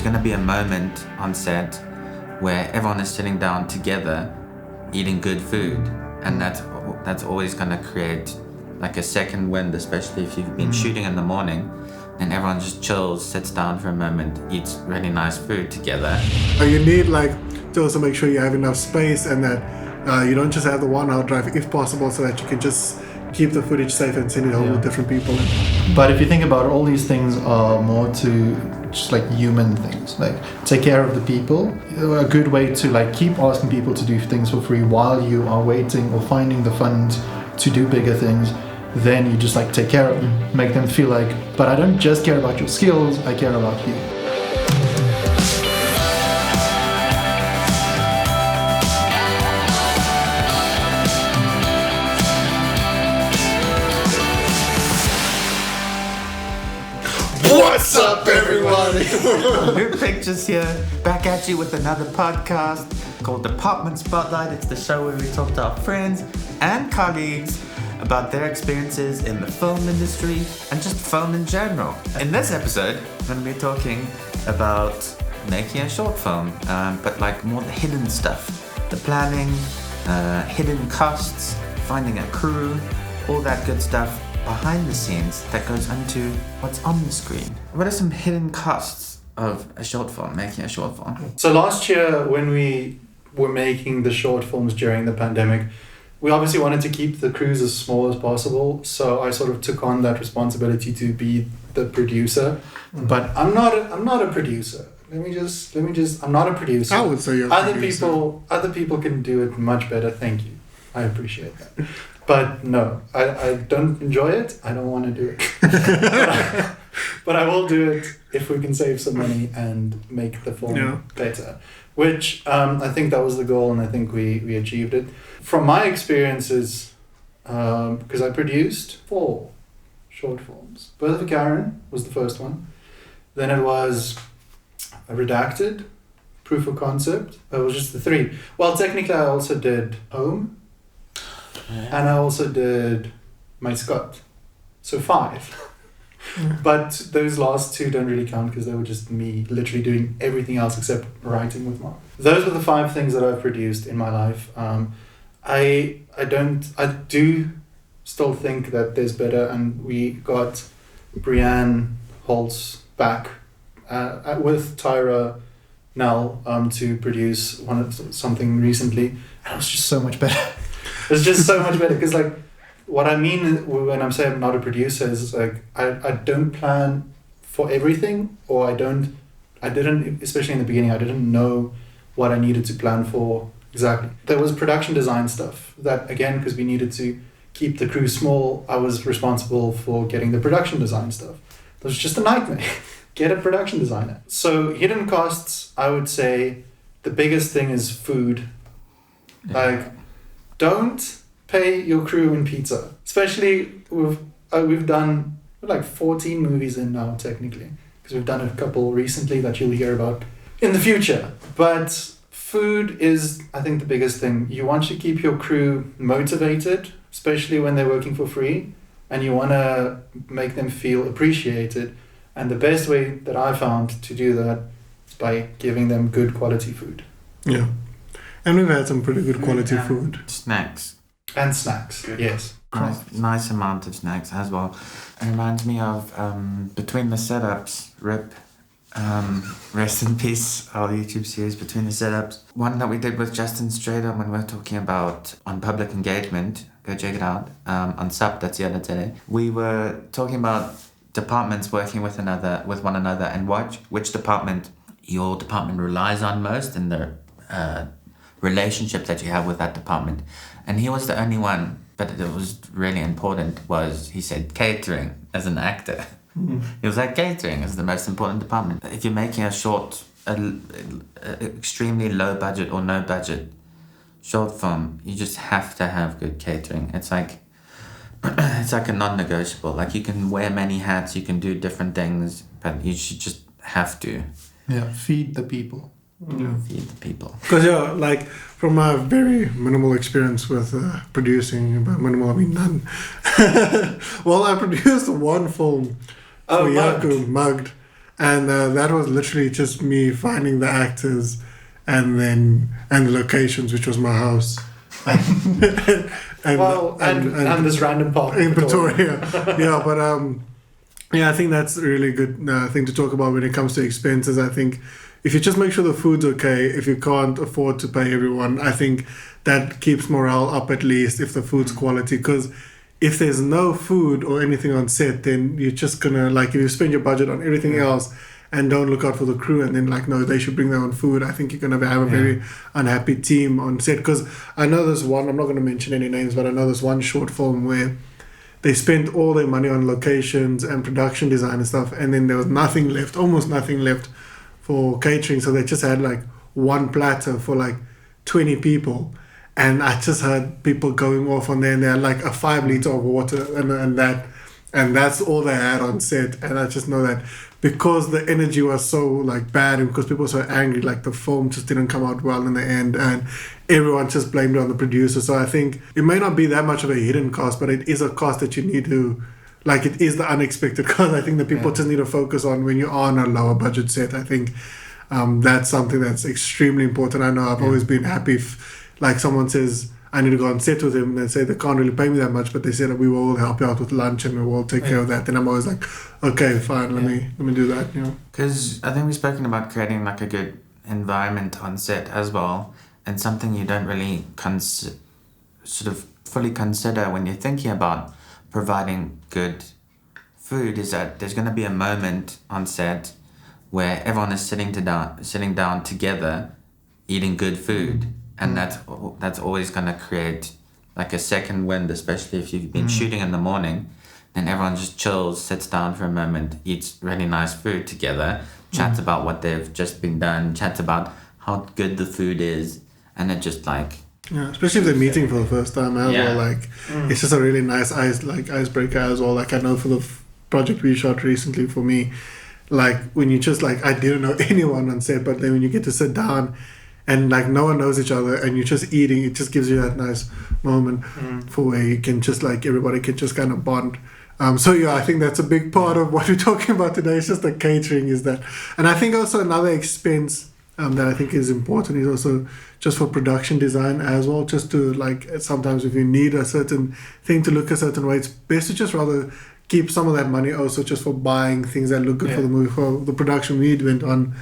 going to be a moment on set where everyone is sitting down together eating good food, and that's always going to create like a second wind, especially if you've been shooting in the morning and everyone just chills, sits down for a moment, eats really nice food together. You need to also make sure you have enough space, and that you don't just have the one hard drive if possible, so that you can just keep the footage safe and send it home with different people. But if you think about it, all these things are more to just like human things, like take care of the people. A good way to keep asking people to do things for free while you are waiting or finding the funds to do bigger things. Then you just take care of them, make them feel but I don't just care about your skills, I care about you. What's up, everyone? New Pictures here, back at you with another podcast called Department Spotlight. It's the show where we talk to our friends and colleagues about their experiences in the film industry and just film in general. In this episode, I'm going to be talking about making a short film, but more the hidden stuff, the planning, hidden costs, finding a crew, all that good stuff behind the scenes that goes into what's on the screen. What are some hidden costs of a short film, making a short film? So last year when we were making the short films during the pandemic, we obviously wanted to keep the crews as small as possible. So I sort of took on that responsibility to be the producer. But I'm not a producer. Let me just I'm not a producer. I would say you're a producer. Other people can do it much better. Thank you. I appreciate that. But no, I don't enjoy it. I don't want to do it. But I will do it if we can save some money and make the film better. Which I think that was the goal, and I think we achieved it. From my experiences, because I produced 4 short films. Birth of Karen was the first one. Then it was Redacted, Proof of Concept. It was just the 3. Well, technically I also did Home. And I also did My Scott. So 5. But those last 2 don't really count because they were just me literally doing everything else except writing with Mark. Those were the 5 things that I've produced in my life. I do still think that there's better, and we got Brianne Holtz back with Tyra Nell to produce something recently, and it was just so much better. It's just so much better because what I mean when I'm saying I'm not a producer is I don't plan for everything, or I didn't, especially in the beginning, I didn't know what I needed to plan for exactly. There was production design stuff that, again, because we needed to keep the crew small, I was responsible for getting the production design stuff. It was just a nightmare. Get a production designer. So hidden costs, I would say the biggest thing is food. Don't pay your crew in pizza. Especially we've done 14 movies in now technically, because we've done a couple recently that you'll hear about in the future. But food is, I think, the biggest thing. You want to keep your crew motivated, especially when they're working for free, and you want to make them feel appreciated. And the best way that I found to do that is by giving them good quality food. Yeah. And we've had some pretty good quality food. Snacks. And snacks, yes. Nice amount of snacks as well. It reminds me of Between the Setups, RIP. Rest in peace, our YouTube series Between the Setups. One that we did with Justin Strader when we were talking about on public engagement. Go check it out. On SUPP, that's the other today. We were talking about departments working with one another and which department your department relies on most in the relationship that you have with that department. And he was the only one, but it was really important, he said catering as an actor. He was catering is the most important department. If you're making a short, extremely low budget or no budget short film, you just have to have good catering. It's it's a non-negotiable. You can wear many hats, you can do different things, but you should just have to. Yeah, feed the people. Feed the people. Because from my very minimal experience with producing, by minimal I mean none. Well, I produced one film for Yaku, Mugged, And that was literally just me finding the actors and the locations, which was my house. and this random park in Pretoria. Yeah, but I think that's a really good thing to talk about when it comes to expenses. I think if you just make sure the food's okay, if you can't afford to pay everyone, I think that keeps morale up at least if the food's quality. Because if there's no food or anything on set, then you're just gonna, like, if you spend your budget on everything else and don't look out for the crew, and then like, no, they should bring their own food, I think you're gonna have a very unhappy team on set. Because I know there's one, I'm not gonna mention any names, but I know there's one short film where they spent all their money on locations and production design and stuff, and then there was nothing left, almost nothing left for catering. So they just had like one platter for like 20 people. And I just heard people going off on there, and they had like a 5 liter of water, and that's all they had on set. And I just know that because the energy was so like bad, and because people were so angry, like the film just didn't come out well in the end, and everyone just blamed it on the producer. So I think it may not be that much of a hidden cost, but it is a cost that you need to, like, it is the unexpected cost. I think that people just need to focus on when you're on a lower budget set. I think that's something that's extremely important. I know I've always been happy if, like, someone says I need to go on set with him, and they say they can't really pay me that much, but they said we will help you out with lunch and we will take care of that. Then I'm always like, okay, fine, let me do that, you know. Because I think we've spoken about creating like a good environment on set as well, and something you don't really sort of fully consider when you're thinking about providing good food is that there's going to be a moment on set where everyone is sitting down together eating good food. And that's always going to create like a second wind, especially if you've been shooting in the morning. Then everyone just chills, sits down for a moment, eats really nice food together, chats about what they've just been done, chats about how good the food is, and it just like... Yeah, especially if they're meeting for the first time as well. Like, it's just a really nice icebreaker as well. Like, I know for the project we shot recently for me, like, when you just like, I didn't know anyone on set, but then when you get to sit down and like no one knows each other and you're just eating, it just gives you that nice moment for where you can just like, everybody can just kind of bond. So yeah, I think that's a big part of what we're talking about today. It's just the catering is that. And I think also another expense that I think is important is also just for production design as well. Just to like, sometimes if you need a certain thing to look a certain way, it's best to just rather keep some of that money also just for buying things that look good for the movie. For the production we went on,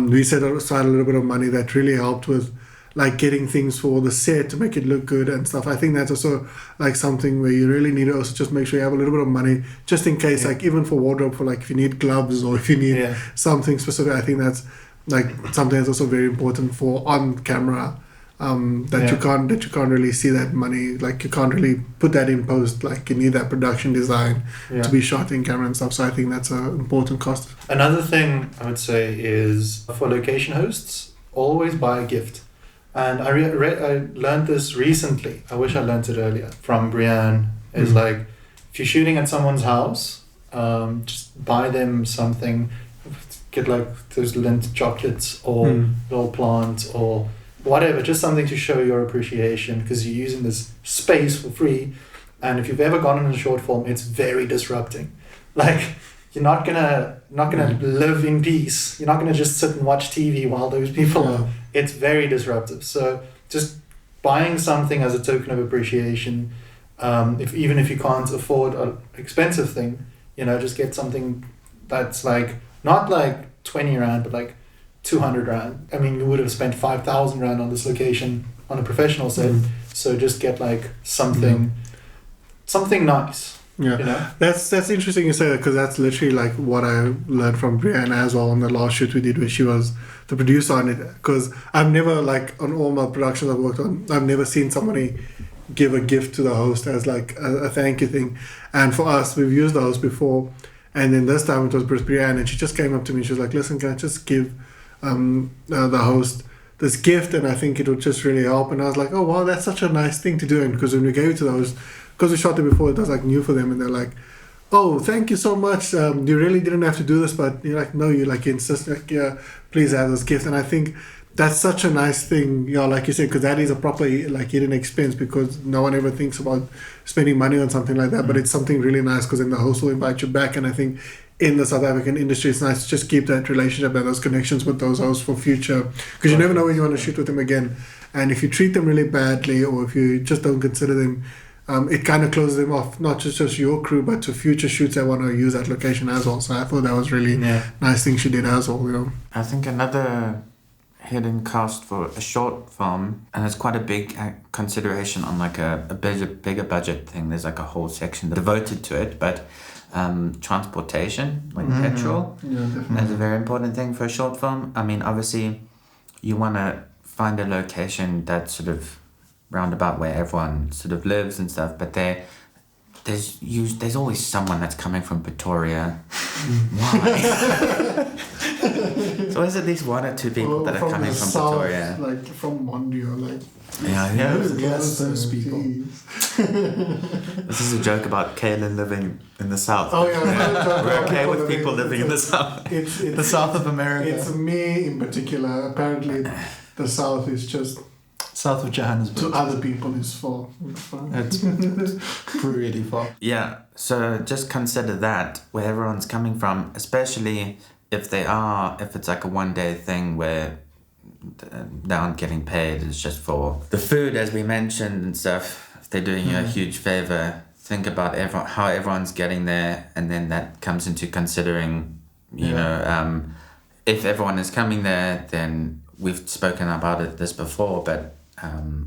we set aside a little bit of money that really helped with like getting things for the set to make it look good and stuff. I think that's also like something where you really need to also just make sure you have a little bit of money just in case, like even for wardrobe, for like if you need gloves or if you need something specific. I think that's like something that's also very important for on camera, that you can't really see that money, like you can't really put that in post, like you need that production design to be shot in camera and stuff. So I think that's an important cost. Another thing I would say is for location hosts, always buy a gift. And I learned this recently. I wish I learned it earlier from Brianne. Is like, if you're shooting at someone's house, just buy them something. Get like those lint chocolates or little plants or whatever, just something to show your appreciation, because you're using this space for free. And if you've ever gone on a short film, it's very disrupting. Like, you're not gonna live in peace. You're not gonna just sit and watch TV while those people are. It's very disruptive. So just buying something as a token of appreciation, even if you can't afford an expensive thing, just get something that's like not like 20 Rand, but like 200 Rand. I mean, you would have spent 5,000 Rand on this location on a professional set. So just get like something nice. Yeah, that's interesting you say that, because that's literally like what I learned from Brianna as well on the last shoot we did, where she was the producer on it. Because I've never, like, on all my productions I've worked on, I've never seen somebody give a gift to the host as like a thank you thing. And for us, we've used the host before, and then this time it was Brianna, and she just came up to me. She was like, "Listen, can I just give the host this gift, and I think it would just really help." And I was like, "Oh wow, that's such a nice thing to do." And because when we gave it to the host, because we shot it before, it was like new for them, and they're like, "Oh, thank you so much. You really didn't have to do this," but you're like, "No, you like insist, like, yeah, please have this gift." And I think that's such a nice thing, like you said, because that is a proper like hidden expense, because no one ever thinks about spending money on something like that. But it's something really nice, because then the host will invite you back, and I think in the South African industry, it's nice to just keep that relationship and those connections with those hosts for future, because you never know when you want to shoot with them again. And if you treat them really badly, or if you just don't consider them, it kind of closes them off, not just your crew, but to future shoots that want to use that location as well. So I thought that was really nice thing she did as well, you know. I think another hidden cost for a short film, and it's quite a big consideration on like a bigger budget thing. There's like a whole section devoted to it, but transportation, like petrol, is a very important thing for a short film. I mean, obviously, you want to find a location that's sort of roundabout where everyone sort of lives and stuff, but there's always someone that's coming from Pretoria. Why? So always at least one or two people that are coming from south, Pretoria. like from Mondio, like. Yeah. Bless those people. This is a joke about Kaylin living in the south. Oh yeah, we're okay with people living in the south. It's the south of America. It's me in particular. Apparently, the south is just south of Johannesburg. To other people is far. It's really far. Yeah, so just consider that where everyone's coming from, especially if it's like a 1 day thing where they aren't getting paid. It's just for the food, as we mentioned and stuff. If they're doing you a huge favor, think about how everyone's getting there, and then that comes into considering, you know, if everyone is coming there, then we've spoken about this before, but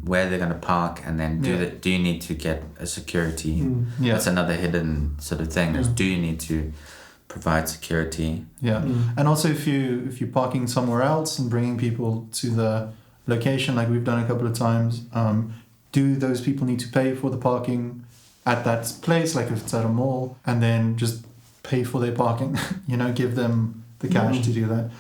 where they're going to park, and then do you need to get a security? That's another hidden sort of thing. Is do you need to provide security? And also if you're parking somewhere else and bringing people to the location, like we've done a couple of times, do those people need to pay for the parking at that place, like if it's at a mall, and then just pay for their parking? You know, give them the cash to do that.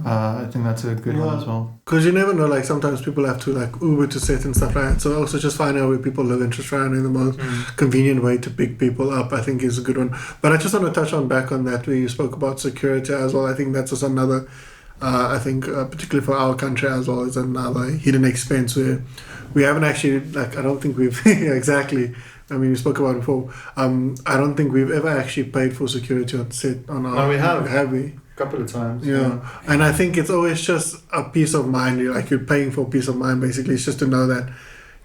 I think that's a good one as well. Because you never know, like sometimes people have to like Uber to set and stuff like that. So also just find out where people live and just try and the most convenient way to pick people up, I think is a good one. But I just want to touch back on that where you spoke about security as well. I think that's also another, particularly for our country as well, is another hidden expense where we haven't actually, like I don't think we've, exactly, I mean, we spoke about it before. I don't think we've ever actually paid for security on set on our... No, we have. Have we? Couple of times. Yeah, and I think it's always just a peace of mind. You're paying for peace of mind. Basically, it's just to know that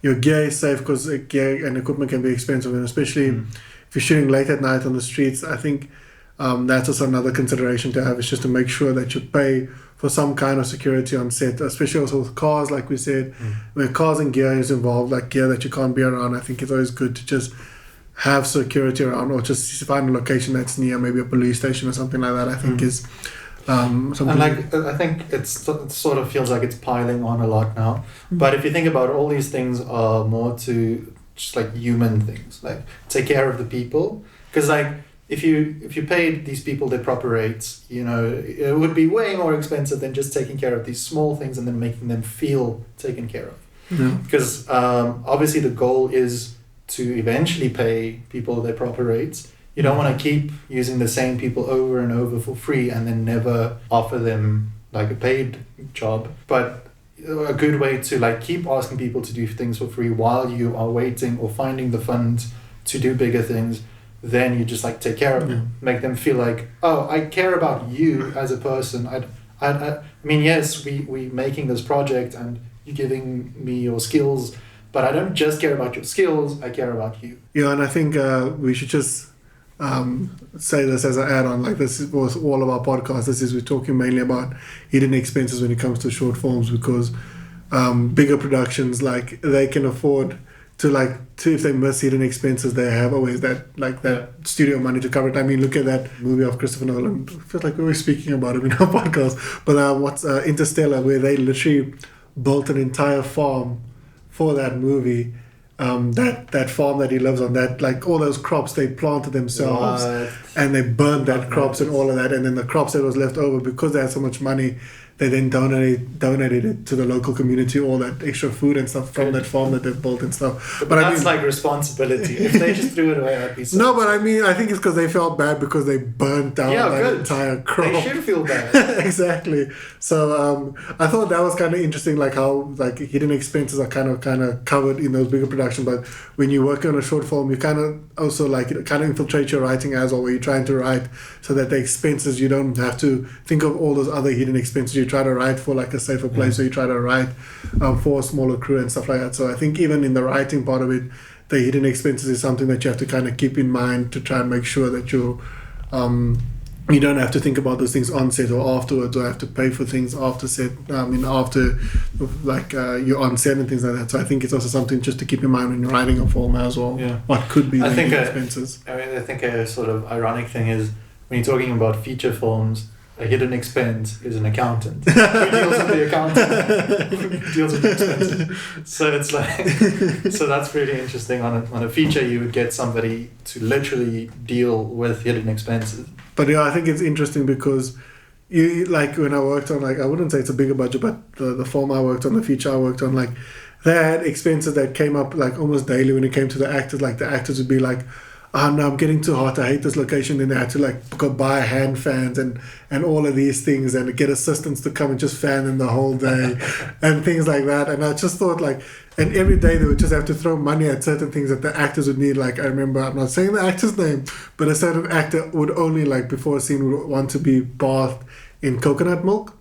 your gear is safe, because gear and equipment can be expensive, and especially if you're shooting late at night on the streets. I think that's also another consideration to have. Is just to make sure that you pay for some kind of security on set, especially also with cars, like we said, where cars and gear is involved, like gear that you can't be around. I think it's always good to just have security around, or just find a location that's near, maybe a police station or something like that. I think is something. And like I think it sort of feels like it's piling on a lot now. But if you think about it, all these things are more to just like human things, like take care of the people. Because like if you paid these people their proper rates, you know, it would be way more expensive than just taking care of these small things and then making them feel taken care of. Because obviously the goal is to eventually pay people their proper rates. You don't want to keep using the same people over and over for free and then never offer them like a paid job. But a good way to like keep asking people to do things for free while you are waiting or finding the funds to do bigger things, then you just like take care of them, make them feel like, oh, I care about you as a person. I mean, yes, we making this project and you giving me your skills, but I don't just care about your skills, I care about you. Yeah, and I think we should just say this as an add-on. Like this was all of our podcasts. We're talking mainly about hidden expenses when it comes to short films, because bigger productions, like they can afford to if they miss hidden expenses, they have always that studio money to cover it. I mean, look at that movie of Christopher Nolan. I feel like we were speaking about it in our podcast, but what's Interstellar, where they literally built an entire farm for that movie, that farm that he lives on, that like all those crops they planted themselves, and they burned that crops and all of that, and then the crops that was left over, because they had so much money, they then donated it to the local community, all that extra food and stuff from that farm that they've built and stuff. But that's, I mean, like responsibility. If they just threw it away, I'd be so no, but I mean, I think it's because they felt bad because they burnt down that entire crop. They should feel bad. Exactly. So I thought that was kind of interesting, like how like hidden expenses are kind of covered in those bigger productions. But when you work on a short film, you kind of also like kind of infiltrate your writing as well, where you you're trying to write so that the expenses, you don't have to think of all those other hidden expenses. You try to write for like a safer place, so you try to write for a smaller crew and stuff like that. So I think even in the writing part of it, the hidden expenses is something that you have to kind of keep in mind to try and make sure that you don't have to think about those things on set or afterwards, or have to pay for things after set. After you're on set and things like that. So I think it's also something just to keep in mind when you're writing a film as well. Yeah. What could be the hidden expenses? I think a sort of ironic thing is when you're talking about feature films, a hidden expense is an accountant who deals with the accountant who deals with the expenses. So it's like, so that's really interesting. On a feature, you would get somebody to literally deal with hidden expenses. But yeah, I think it's interesting because you, like, when I worked on, like, I wouldn't say it's a bigger budget, but the film I worked on, the feature I worked on, like, they had expenses that came up like almost daily when it came to the actors. Like the actors would be like, oh no, I'm getting too hot, I hate this location. Then they had to like go buy hand fans and all of these things and get assistants to come and just fan them the whole day and things like that. And I just thought like, and every day they would just have to throw money at certain things that the actors would need. Like I remember, I'm not saying the actor's name, but a certain actor would only, like before a scene, would want to be bathed in coconut milk.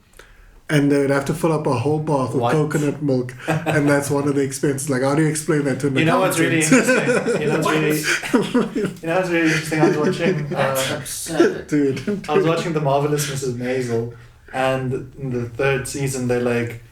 And they would have to fill up a whole bath with coconut milk. And that's one of the expenses. Like, how do you explain that to an accountant? You know what's really interesting? You know what's really interesting? I was watching... That's absurd. Dude. I was watching The Marvelous Mrs. Maisel. And in the third season, they like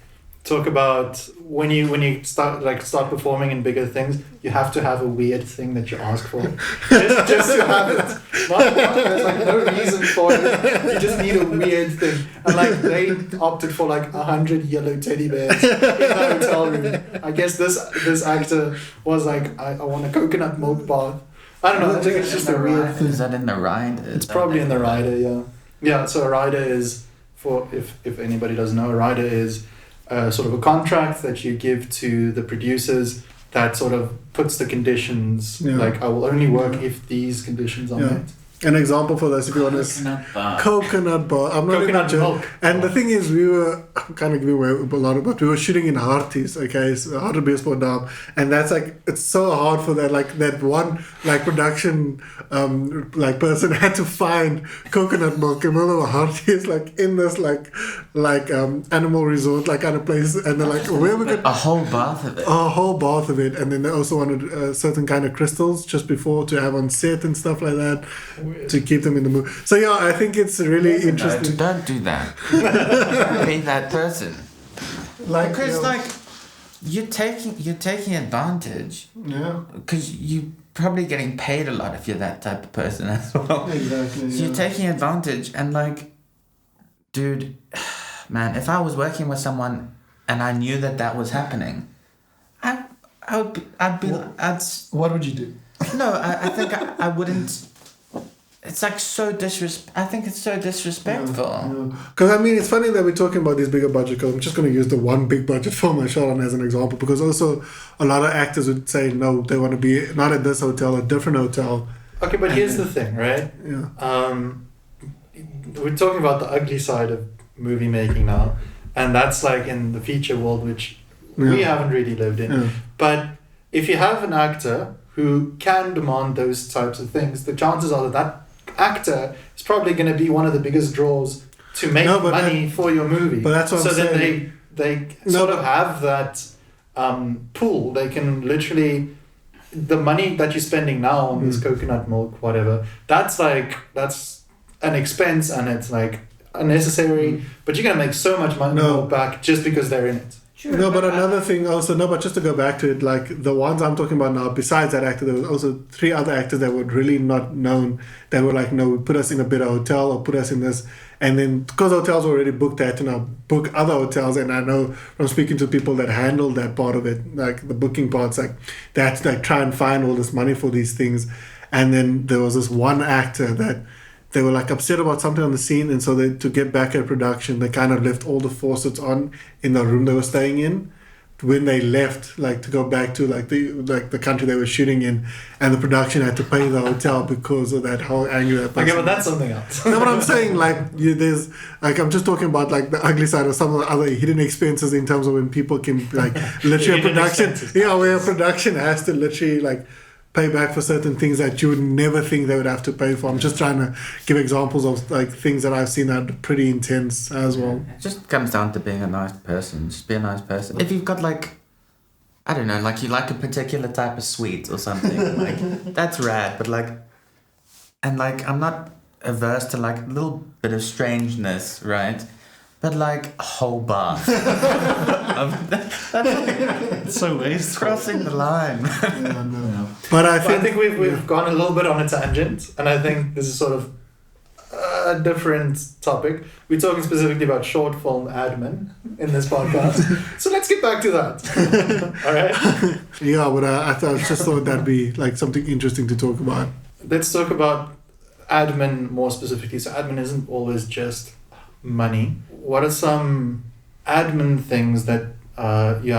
talk about when you start performing in bigger things, you have to have a weird thing that you ask for. just to have it. There's like no reason for it. You just need a weird thing. And like they opted for like 100 yellow teddy bears in the hotel room. I guess this actor was like, I want a coconut milk bath. I don't know, I think it's just a weird thing. Is that in the rider? It's probably in the rider, yeah. Yeah, so a rider is, for if anybody doesn't know, a rider is sort of a contract that you give to the producers that sort of puts the conditions, like I will only work if these conditions are met. An example for this, if you want to... Coconut bar. I'm not coconut even milk. And the thing is, we were kind of giving away a lot of, but we were shooting in Harties, okay, so Hartbeespoort Dam, and that's like, it's so hard for that, like that one, like production, like person had to find coconut milk in the middle of Harties, like in this like animal resort, like kind of place, and they're like, where we got a whole bath of it. A whole bath of it, and then they also wanted certain kind of crystals just before to have on set and stuff like that. To keep them in the mood. So yeah, I think it's really interesting. No, don't do that. Be that person. Like, because you're taking advantage. Yeah. Because you're probably getting paid a lot if you're that type of person as well. Exactly. So you're taking advantage, and like, dude, man, if I was working with someone and I knew that was happening, I'd be. What would you do? No, I think I wouldn't. It's like I think it's so disrespectful. Because I mean, it's funny that we're talking about these bigger budget. Because I'm just going to use the one big budget film I shot on as an example. Because also a lot of actors would say no, they want to be not at this hotel, a different hotel. Okay, but here's the thing, right? Yeah. We're talking about the ugly side of movie making now, and that's like in the feature world, which we haven't really lived in. Yeah. But if you have an actor who can demand those types of things, the chances are that actor is probably going to be one of the biggest draws to make money for your movie. But that's what I'm saying. They sort of have that pool. They can literally, the money that you're spending now on this coconut milk, whatever, that's an expense, and it's like unnecessary, but you're going to make so much money back just because they're in it. Sure, no, but another thing also, but just to go back to it, like the ones I'm talking about now, besides that actor, there was also 3 other actors that were really not known, that were like, no, put us in a better hotel or put us in this. And then because hotels were already booked, they had to now book other hotels. And I know from speaking to people that handle that part of it, like the booking parts, like they had to like try and find all this money for these things. And then there was this one actor that they were like upset about something on the scene, and so they, to get back at production, they kind of left all the faucets on in the room they were staying in when they left, like to go back to the country they were shooting in, and the production had to pay the hotel because of that whole anger. Okay, but that's something else. No, but I'm saying there's like, I'm just talking about like the ugly side of some of the other hidden expenses in terms of when people can like literally a production, where a production has to literally like pay back for certain things that you would never think they would have to pay for. I'm just trying to give examples of like things that I've seen that are pretty intense as well. It just comes down to being a nice person. Just be a nice person. If you've got like, I don't know, like you like a particular type of sweet or something, like that's rad. But like, and like I'm not averse to like a little bit of strangeness, right? But like a whole bath. That's like, It's so wasteful. crossing the line. Yeah, no. Yeah. But I But I think, think we've gone a little bit on a tangent, and I think this is sort of a different topic. We're talking specifically about short film admin in this podcast, so let's get back to that. All right, yeah, but I just thought that'd be like something interesting to talk about. let's talk about admin more specifically. So admin isn't always just money. What are some admin things that you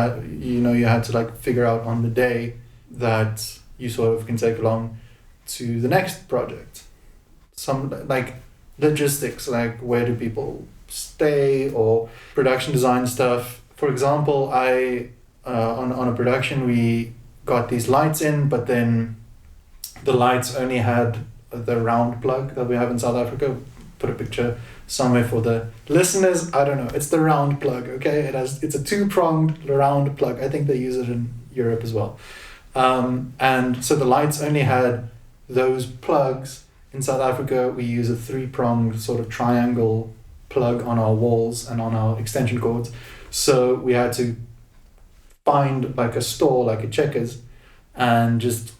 had to like figure out on the day that you sort of can take along to the next project? Some like logistics, like where do people stay, or production design stuff. For example, I on a production we got these lights in, but then the lights only had the round plug that we have in South Africa. Put a picture somewhere for the listeners. I don't know. It's the round plug. Okay, it's a 2-pronged round plug. I think they use it in Europe as well. And so the lights only had those plugs. In South Africa, we use a 3-pronged sort of triangle plug on our walls and on our extension cords. So we had to find like a store, like a Checkers, and just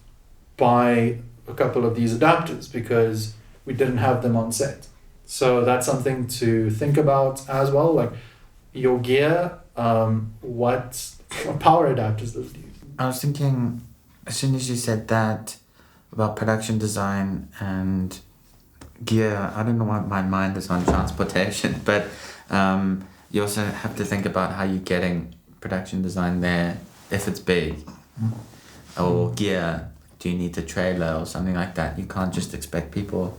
buy a couple of these adapters because we didn't have them on set. So that's something to think about as well. Like your gear, what power adapters does it use? I was thinking, as soon as you said that about production design and gear, I don't know why my mind is on transportation, but you also have to think about how you're getting production design there if it's big. Or gear, do you need a trailer or something like that? You can't just expect people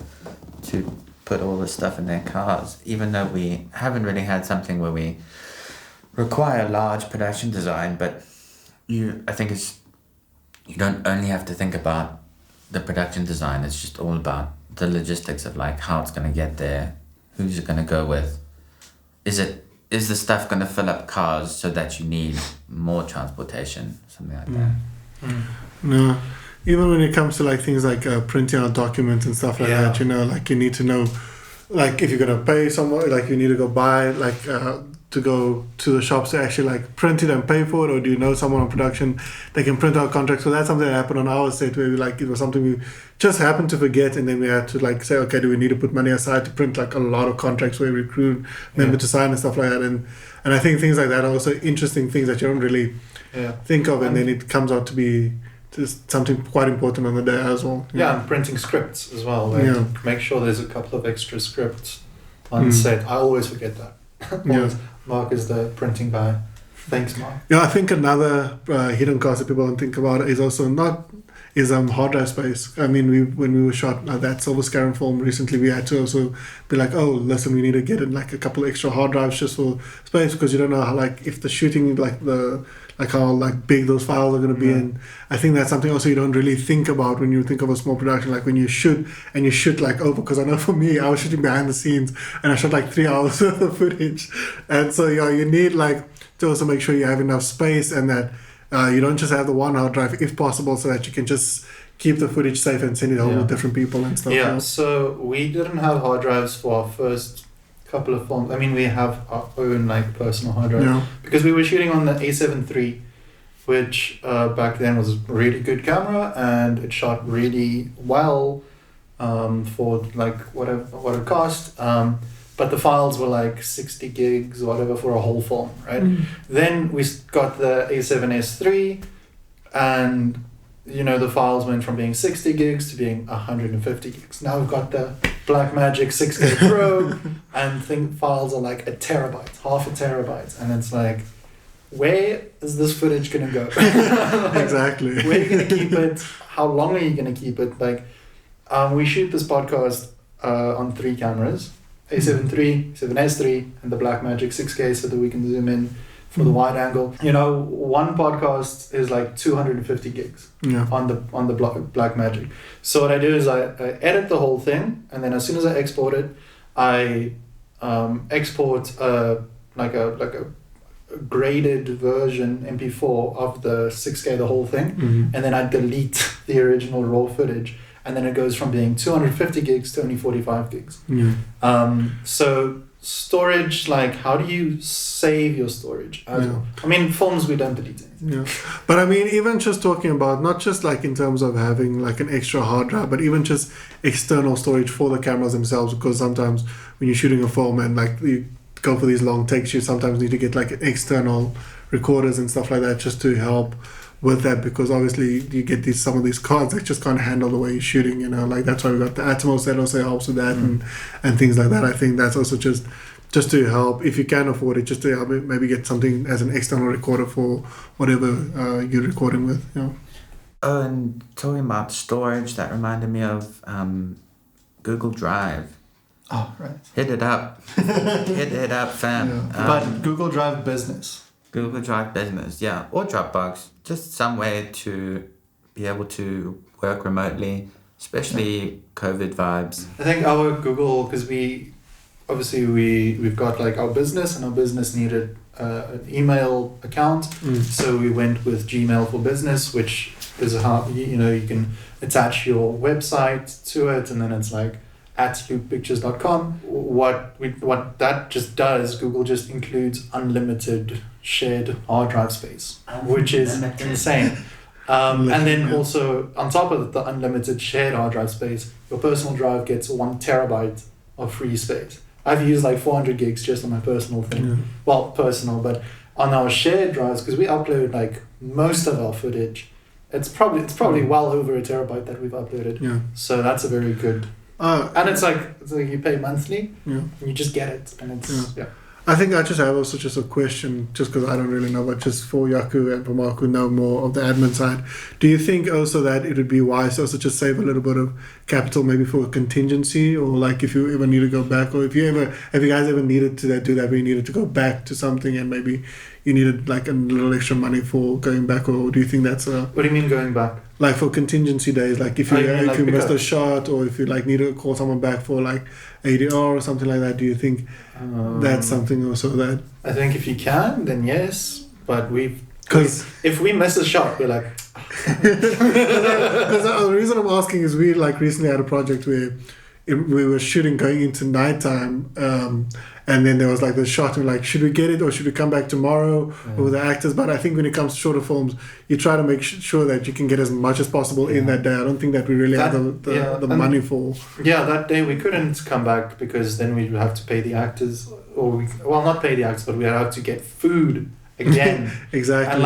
to put all this stuff in their cars, even though we haven't really had something where we require large production design. But I think you don't only have to think about the production design, it's just all about the logistics of like how it's going to get there, who's it going to go with, is the stuff going to fill up cars so that you need more transportation, something like that. No, even when it comes to like things like printing out documents and stuff like that, like you need to know, like if you're gonna pay someone, like you need to go buy like to go to the shops to actually like print it and pay for it, or do you know someone on production they can print out contracts? So that's something that happened on our set where it was something we just happened to forget, and then we had to like say, okay, do we need to put money aside to print like a lot of contracts where we recruit member to sign and stuff like that, and I think things like that are also interesting things that you don't really think of, and then it comes out to be just something quite important on the day as well. And printing scripts as well. Like make sure there's a couple of extra scripts on set. I always forget that. Mark is the printing guy. Thanks, Mark. Yeah, I think another hidden cost that people don't think about is also hard drive space. I mean, when we were shot that Silver Scarron film recently, we had to also be like, oh, listen, we need to get in like a couple extra hard drives just for space, because you don't know how, like, if the shooting, how like big those files are going to be in. I think that's something also you don't really think about when you think of a small production, like when you shoot like over, because I know for me, I was shooting behind the scenes and I shot like 3 hours worth of footage, and so you need like to also make sure you have enough space, and that you don't just have the one hard drive if possible, so that you can just keep the footage safe and send it home with different people and stuff. So we didn't have hard drives for our first couple of films. I mean, we have our own like personal hard drive because we were shooting on the A7 III, which back then was a really good camera, and it shot really well for like what it cost. But the files were like 60 gigs or whatever for a whole film, right? Then we got the A7S III, and the files went from being 60 gigs to being 150 gigs. Now we've got the Blackmagic 6K Pro, and files are like a terabyte, half a terabyte, and it's like, where is this footage gonna go? Exactly. Where are you gonna keep it? How long are you gonna keep it? Like, we shoot this podcast on 3 cameras: A7 III, A7S III, and the Blackmagic 6K, so that we can zoom in for the wide angle. You know, one podcast is like 250 gigs Yeah. on the Blackmagic. So what I do is I edit the whole thing, and then as soon as I export it, I export like a graded version MP4 of the 6K, the whole thing, and then I delete the original raw footage, and then it goes from being 250 gigs to only 45 gigs. Yeah. So storage, like, how do you save your storage? I mean, films, we don't delete anything. Yeah, but I mean, even just talking about not just like in terms of having like an extra hard drive, but even just external storage for the cameras themselves, because sometimes when you're shooting a film and like you go for these long takes, you sometimes need to get like external recorders and stuff like that just to help with that, because obviously you get some of these cards that just can't handle the way you're shooting, you know, like that's why we got the Atmos that also helps with that, and things like that. I think that's also just to help, if you can afford it, just to help maybe get something as an external recorder for whatever you're recording with. You know. Oh, and talking about storage, that reminded me of Google Drive. Oh, right. Hit it up. Hit it up, fam. Yeah. But Google Drive Business. Google Drive Business, yeah. Or Dropbox. Just some way to be able to work remotely, especially COVID vibes. I think our Google, because we've got like our business, and our business needed an email account, so we went with Gmail for Business, which is how you can attach your website to it, and then it's like at looppictures.com. What that just does, Google just includes unlimited shared hard drive space, which is insane. And then also on top of the unlimited shared hard drive space, your personal drive gets 1 terabyte of free space. I've used like 400 gigs just on my personal thing. Yeah. Well, personal, but on our shared drives, because we upload like most of our footage, it's probably well over 1 terabyte that we've uploaded. Yeah. So that's a very good. And it's like you pay monthly, and you just get it, and it's I think I just have also just a question, just because I don't really know, but just for Yaku and for Mark who know more of the admin side, do you think also that it would be wise to also just save a little bit of capital maybe for a contingency, or like if you ever need to go back, or if you guys ever needed to do that, where you needed to go back to something and maybe you needed like a little extra money for going back, or do you think that's a... What do you mean going back? Like for contingency days, like if you missed a shot, or if you like need to call someone back for like ADR or something like that, do you think that's something also that... I think if you can, then yes, but because if we miss a shot, we're like... Because the reason I'm asking is we like recently had a project where we were shooting going into nighttime, and then there was like the shot, and like, should we get it or should we come back tomorrow with the actors? But I think when it comes to shorter films, you try to make sure that you can get as much as possible in that day. I don't think that we really have the money for... Yeah, that day we couldn't come back because then we'd have to pay the actors, or not pay the actors, but we'd have to get food again. Exactly. And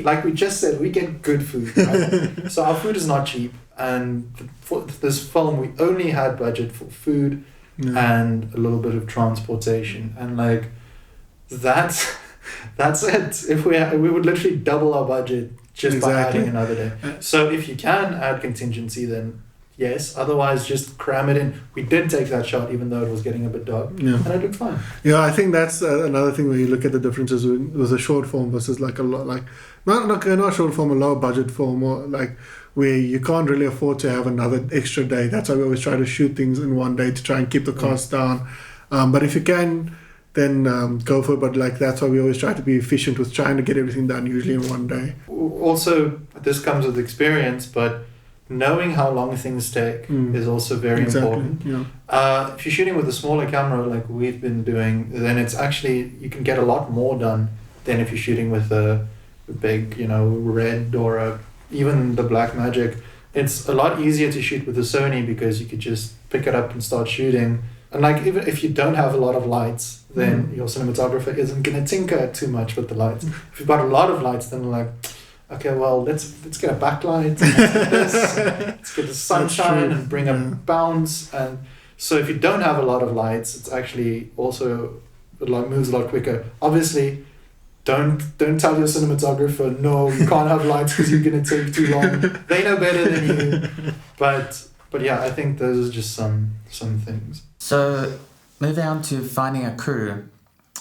like we just said, we get good food, right? So our food is not cheap, and for this film we only had budget for food and a little bit of transportation, and like that's it. If we would literally double our budget just by adding another day. So if you can add contingency, then yes, otherwise just cram it in. We did take that shot even though it was getting a bit dark, and it looked fine. Yeah, I think that's another thing when you look at the differences with a short film versus like not short film, a lower budget film, or like where you can't really afford to have another extra day. That's why we always try to shoot things in one day to try and keep the costs down. But if you can, then go for it. But like that's why we always try to be efficient with trying to get everything done usually in one day. Also, this comes with experience, but knowing how long things take is also very important. Yeah. If you're shooting with a smaller camera like we've been doing, then it's actually, you can get a lot more done than if you're shooting with a big, Red or even the Blackmagic. It's a lot easier to shoot with the Sony because you could just pick it up and start shooting. And like, even if you don't have a lot of lights, then your cinematographer isn't going to tinker too much with the lights. If you've got a lot of lights, then like, okay, well, let's get a backlight, let's get the sunshine and bring a bounce. And so if you don't have a lot of lights, it's actually also moves a lot quicker. Obviously, don't tell your cinematographer, no, you can't have lights because you're going to take too long. They know better than you. But yeah, I think those are just some things. So moving on to finding a crew,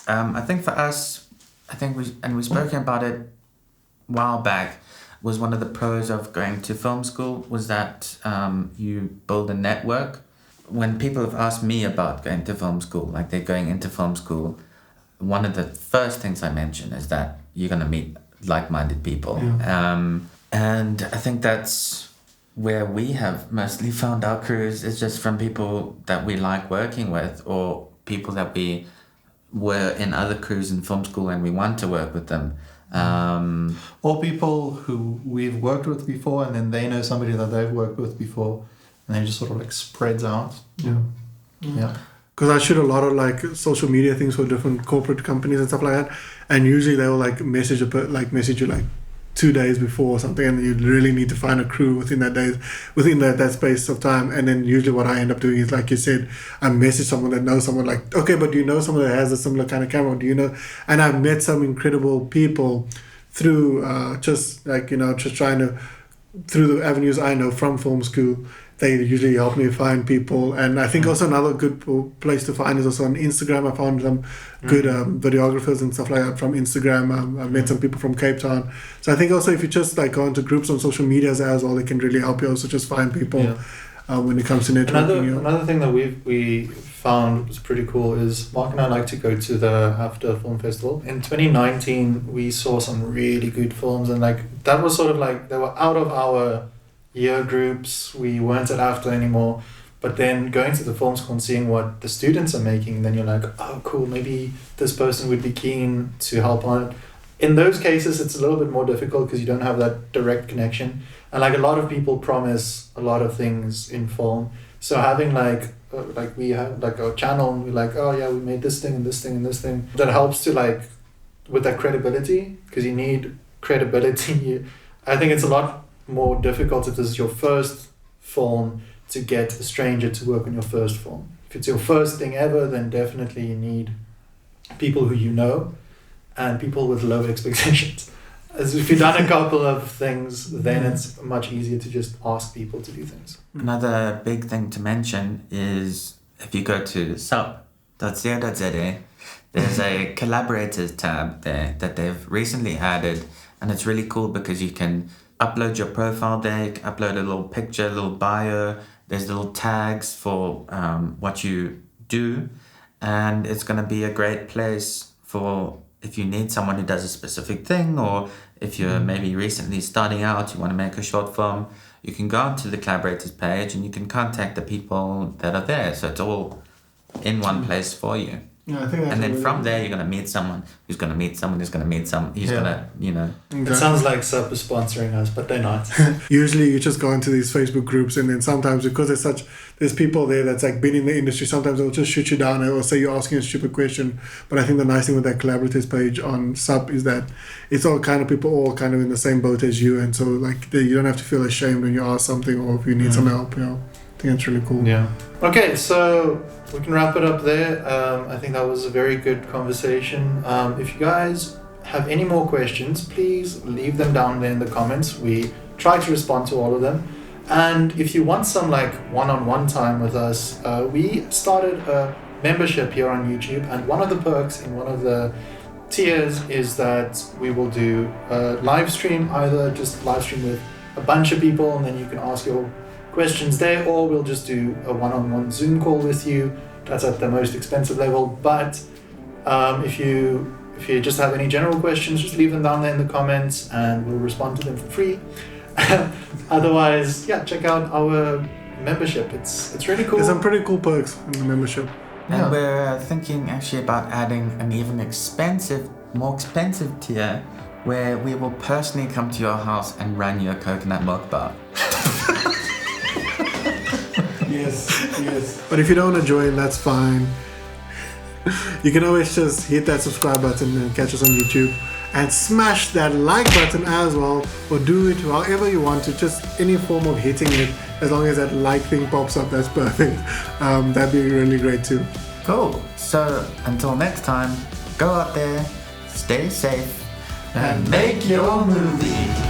I think for us, I think we spoken about it a while back, was one of the pros of going to film school was that you build a network. When people have asked me about going to film school, like they're going into film school, one of the first things I mention is that you're going to meet like-minded people. And I think that's where we have mostly found our crews, is just from people that we like working with, or people that we were in other crews in film school and we want to work with them. Or people who we've worked with before, and then they know somebody that they've worked with before, and then it just sort of like spreads out. Yeah. Because I shoot a lot of like social media things for different corporate companies and stuff like that, and usually they will like message you like 2 days before or something, and you really need to find a crew within that space of time. And then usually what I end up doing is, like you said, I message someone that knows someone, like, okay, but do you know someone that has a similar kind of camera? Do you know? And I've met some incredible people through just trying to, through the avenues I know from film school. They usually help me find people. And I think also another good place to find is also on Instagram. I found some good videographers and stuff like that from Instagram. I met some people from Cape Town. So I think also if you just like go into groups on social medias as well, they can really help you also just find people when it comes to networking. Another thing that we found was pretty cool is Mark and I like to go to the After Film Festival. In 2019, we saw some really good films, and like that was sort of like they were out of our year groups. We weren't at AFTA anymore, but then going to the film school and seeing what the students are making, then you're like, oh cool, maybe this person would be keen to help on it. In those cases it's a little bit more difficult because you don't have that direct connection, and like a lot of people promise a lot of things in film, so having like we have like our channel and we're like, oh yeah, we made this thing and this thing and this thing, that helps to like with that credibility, because you need credibility. I think it's a lot more difficult if this is your first film to get a stranger to work on your first film. If it's your first thing ever, then definitely you need people who you know and people with low expectations. As if you've done a couple of things, then it's much easier to just ask people to do things. Another big thing to mention is if you go to supp.co.za, there's a collaborators tab there that they've recently added, and it's really cool because you can upload your profile there, upload a little picture, a little bio, there's little tags for what you do, and it's going to be a great place for if you need someone who does a specific thing, or if you're maybe recently starting out, you want to make a short film, you can go onto the collaborators page and you can contact the people that are there, so it's all in one place for you. Yeah, I think that's and then from there you're going to meet someone who's going to meet someone who's going to meet someone, he's going to, Exactly. It sounds like SUPP is sponsoring us, but they're not. Usually you just go into these Facebook groups, and then sometimes because there's people there that's like been in the industry, sometimes they'll just shoot you down or say you're asking a stupid question. But I think the nice thing with that collaborators page on SUPP is that it's all kind of people all kind of in the same boat as you, and so like you don't have to feel ashamed when you ask something or if you need some help. I think it's really cool. Yeah. Okay, so we can wrap it up there. I think that was a very good conversation. If you guys have any more questions, please leave them down there in the comments. We try to respond to all of them. And if you want some like one-on-one time with us, we started a membership here on YouTube, and one of the perks in one of the tiers is that we will do a live stream, either just live stream with a bunch of people and then you can ask your questions there, or we'll just do a one-on-one Zoom call with you. That's at the most expensive level, but if you just have any general questions, just leave them down there in the comments and we'll respond to them for free. Otherwise, check out our membership. It's really cool. There's some pretty cool perks in the membership. And we're thinking actually about adding an even more expensive tier where we will personally come to your house and run your coconut milk bar. Yes. But if you don't want to join, that's fine. You can always just hit that subscribe button and catch us on YouTube. And smash that like button as well, or do it however you want to, just any form of hitting it, as long as that like thing pops up, that's perfect. That'd be really great too. Cool. So until next time, go out there, stay safe, and make your movie.